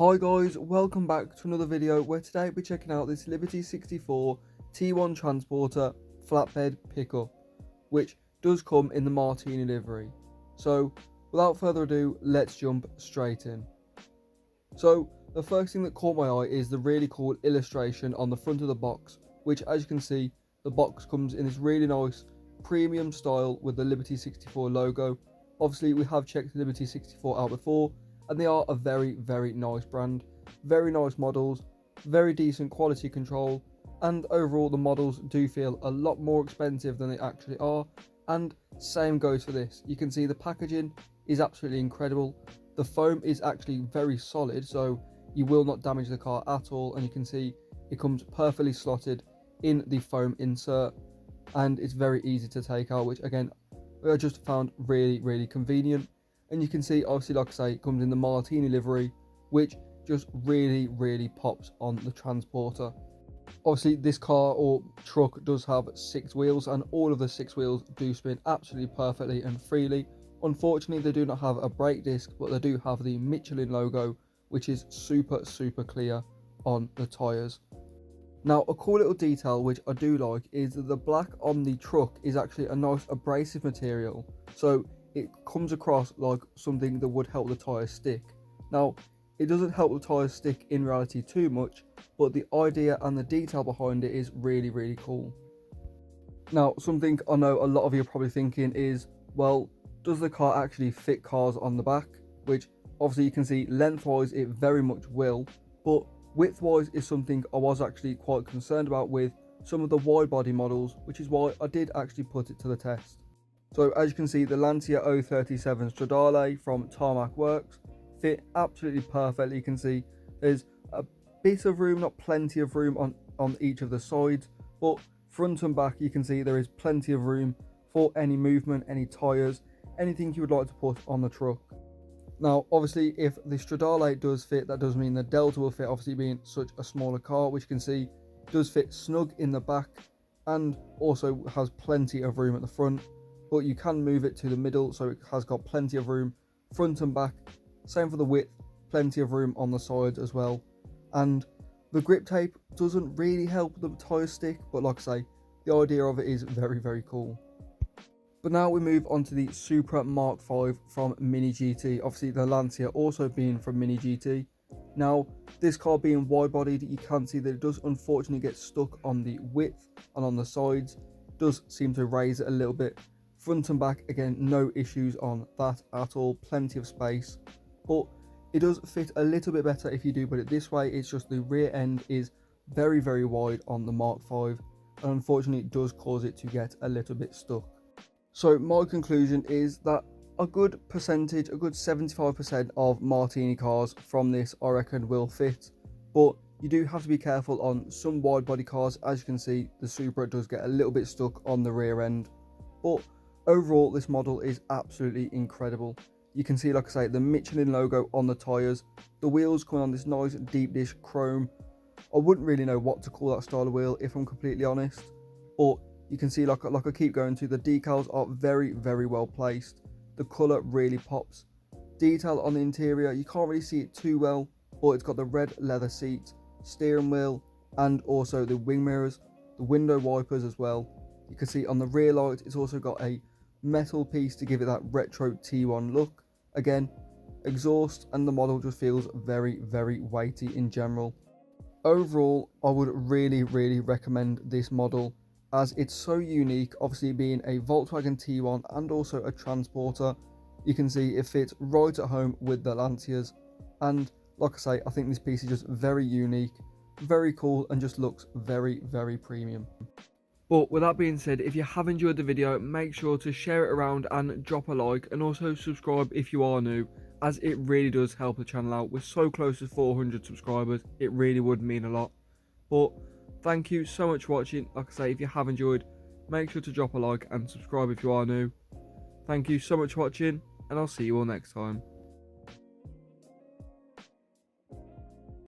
Hi guys, welcome back to another video where today we're checking out this Liberty64 T1 transporter flatbed pickup, which does come in the Martini livery. So without further ado, let's jump straight in. So the first thing that caught my eye is the really cool illustration on the front of the box, which as you can see, the box comes in this really nice premium style with the Liberty64 logo. Obviously we have checked the Liberty64 out before, and they are a very nice brand, very nice models, very decent quality control, and overall the models do feel a lot more expensive than they actually are. And same goes for this. You can see the packaging is absolutely incredible. The foam is actually very solid, so you will not damage the car at all, and you can see it comes perfectly slotted in the foam insert, and it's very easy to take out, which again I just found really convenient. And you can see, obviously, like I say, it comes in the Martini livery, which just really pops on the transporter. Obviously, this car or truck does have 6 wheels, and all of the 6 wheels do spin absolutely perfectly and freely. Unfortunately, they do not have a brake disc, but they do have the Michelin logo, which is super clear on the tyres. Now, a cool little detail which I do like is that the black on the truck is actually a nice abrasive material. So it comes across like something that would help the tyres stick. Now, it doesn't help the tyres stick in reality too much, but the idea and the detail behind it is really cool. Now, something I know a lot of you are probably thinking is, well, does the car actually fit cars on the back? Which obviously you can see lengthwise it very much will, but widthwise is something I was actually quite concerned about with some of the wide body models, which is why I did actually put it to the test. So as you can see, the Lancia 037 Stradale from Tarmac Works fit absolutely perfectly. You can see there's a bit of room, not plenty of room on each of the sides, but front and back you can see there is plenty of room for any movement, any tyres, anything you would like to put on the truck. Now obviously if the Stradale does fit, that does mean the Delta will fit, obviously being such a smaller car, which you can see does fit snug in the back and also has plenty of room at the front. But you can move it to the middle, so it has got plenty of room front and back. Same for the width, plenty of room on the sides as well. And the grip tape doesn't really help the tyres stick, but like I say, the idea of it is very cool. But now we move on to the Supra Mark V from Mini GT. Obviously the Lancia also being from Mini GT. Now this car being wide bodied, you can see that it does unfortunately get stuck on the width and on the sides. Does seem to raise it a little bit. Front and back, again, no issues on that at all, plenty of space, but it does fit a little bit better if you do put it this way. It's just the rear end is very wide on the Mark V, and unfortunately it does cause it to get a little bit stuck. So my conclusion is that a good percentage, a good 75% of Martini cars from this I reckon will fit, but you do have to be careful on some wide body cars. As you can see, the Supra does get a little bit stuck on the rear end, but overall this model is absolutely incredible. You can see, like I say, the Michelin logo on the tyres, the wheels coming on this nice deep dish chrome. I wouldn't really know what to call that style of wheel if I'm completely honest, but you can see, like I keep going to, the decals are very well placed. The colour really pops. Detail on the interior, you can't really see it too well, but it's got the red leather seats, steering wheel, and also the wing mirrors, the window wipers as well. You can see on the rear light it's also got a metal piece to give it that retro T1 look. Again, exhaust, and the model just feels very weighty in general. Overall, I would really recommend this model as it's so unique, obviously being a Volkswagen T1 and also a transporter. You can see it fits right at home with the Lancias, and like I say, I think this piece is just very unique, very cool, and just looks very premium. But with that being said, if you have enjoyed the video, make sure to share it around and drop a like, and also subscribe if you are new, as it really does help the channel out. We're so close to 400 subscribers, it really would mean a lot. But thank you so much for watching. Like I say, if you have enjoyed, make sure to drop a like and subscribe if you are new. Thank you so much for watching, and I'll see you all next time.